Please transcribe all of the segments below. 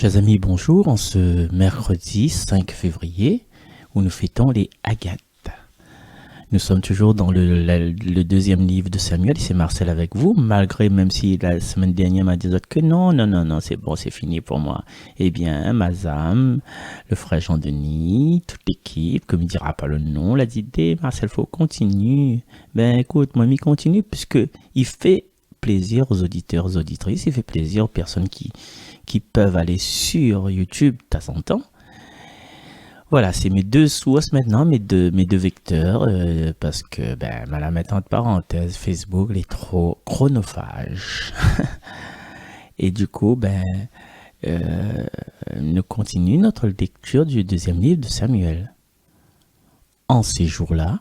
Chers amis, bonjour. En ce mercredi 5 février, où nous fêtons les Agates. Nous sommes toujours dans le deuxième livre de Samuel, et c'est Marcel avec vous, malgré, même si la semaine dernière m'a dit que non, c'est bon, c'est fini pour moi. Eh bien, Mazam, le frère Jean-Denis, toute l'équipe, comme il dira pas le nom, l'a dit, Marcel, faut continuer. Ben écoute, moi, il continue, puisque il fait plaisir aux auditeurs, aux auditrices, il fait plaisir aux personnes qui peuvent aller sur YouTube de temps en temps. Voilà, c'est mes deux sources maintenant, mes deux vecteurs, parce que, la mettre entre parenthèses, Facebook il est trop chronophage. Et du coup, nous continuons notre lecture du deuxième livre de Samuel. En ces jours-là,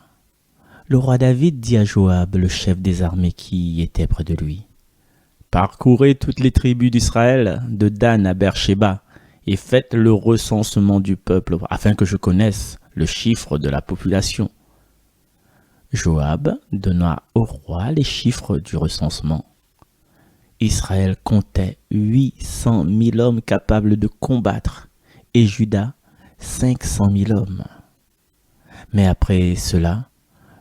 le roi David dit à Joab, le chef des armées qui était près de lui, « Parcourez toutes les tribus d'Israël, de Dan à Beersheba, et faites le recensement du peuple, afin que je connaisse le chiffre de la population. » Joab donna au roi les chiffres du recensement. Israël comptait 800 000 hommes capables de combattre, et Juda 500 000 hommes. Mais après cela,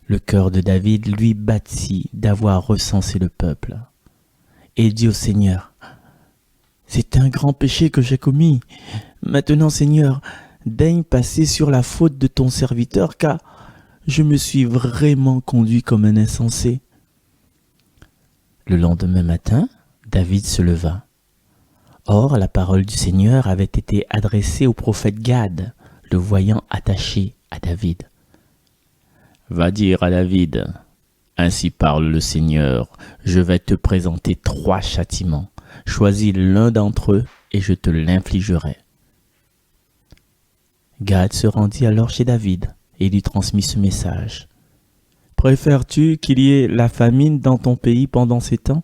le cœur de David lui battit d'avoir recensé le peuple, et dit au Seigneur, « C'est un grand péché que j'ai commis. Maintenant, Seigneur, daigne passer sur la faute de ton serviteur, car je me suis vraiment conduit comme un insensé. » Le lendemain matin, David se leva. Or, la parole du Seigneur avait été adressée au prophète Gad, le voyant attaché à David. « Va dire à David, ainsi parle le Seigneur, je vais te présenter 3 châtiments. Choisis l'un d'entre eux et je te l'infligerai. » Gad se rendit alors chez David et lui transmit ce message. « Préfères-tu qu'il y ait la famine dans ton pays pendant ces temps?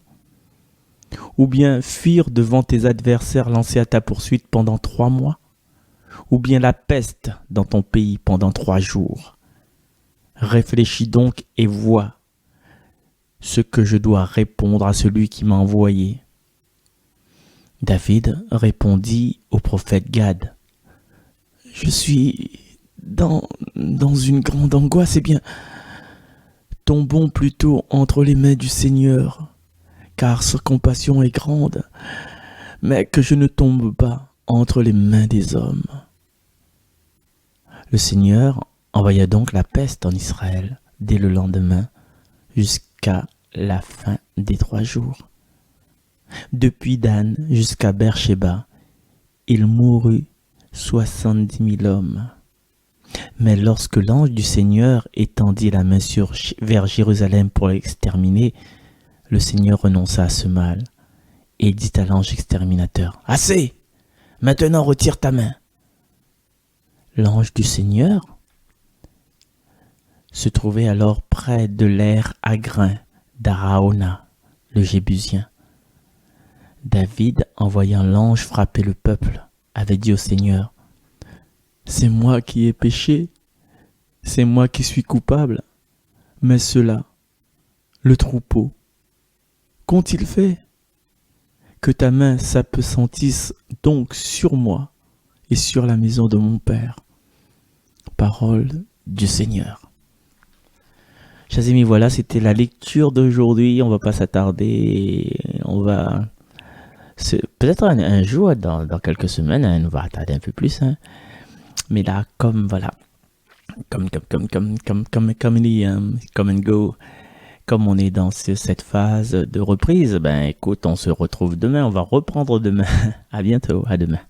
Ou bien fuir devant tes adversaires lancés à ta poursuite pendant 3 mois? Ou bien la peste dans ton pays pendant 3 jours? Réfléchis donc et vois ce que je dois répondre à celui qui m'a envoyé. » David répondit au prophète Gad, « Je suis dans une grande angoisse, eh bien, tombons plutôt entre les mains du Seigneur, car sa compassion est grande, mais que je ne tombe pas entre les mains des hommes. » Le Seigneur envoya donc la peste en Israël dès le lendemain jusqu'à la fin des 3 jours. Depuis Dan jusqu'à Beersheba, il mourut 70 000 hommes. Mais lorsque l'ange du Seigneur étendit la main vers Jérusalem pour l'exterminer, le Seigneur renonça à ce mal et dit à l'ange exterminateur, « Assez! Maintenant retire ta main. » L'ange du Seigneur se trouvait alors près de l'aire à grains d'Araona, le Jébusien. David, en voyant l'ange frapper le peuple, avait dit au Seigneur, « C'est moi qui ai péché, c'est moi qui suis coupable, mais ceux-là, le troupeau, qu'ont-ils fait? Que ta main s'appesantisse donc sur moi et sur la maison de mon père. » Parole du Seigneur. Chers amis, voilà, c'était la lecture d'aujourd'hui. On va pas s'attarder, on va peut-être un jour, dans quelques semaines, on va attarder un peu plus. Mais là, comme voilà, comme and go, comme on est dans cette phase de reprise, écoute, on se retrouve demain. On va reprendre demain. À bientôt, à demain.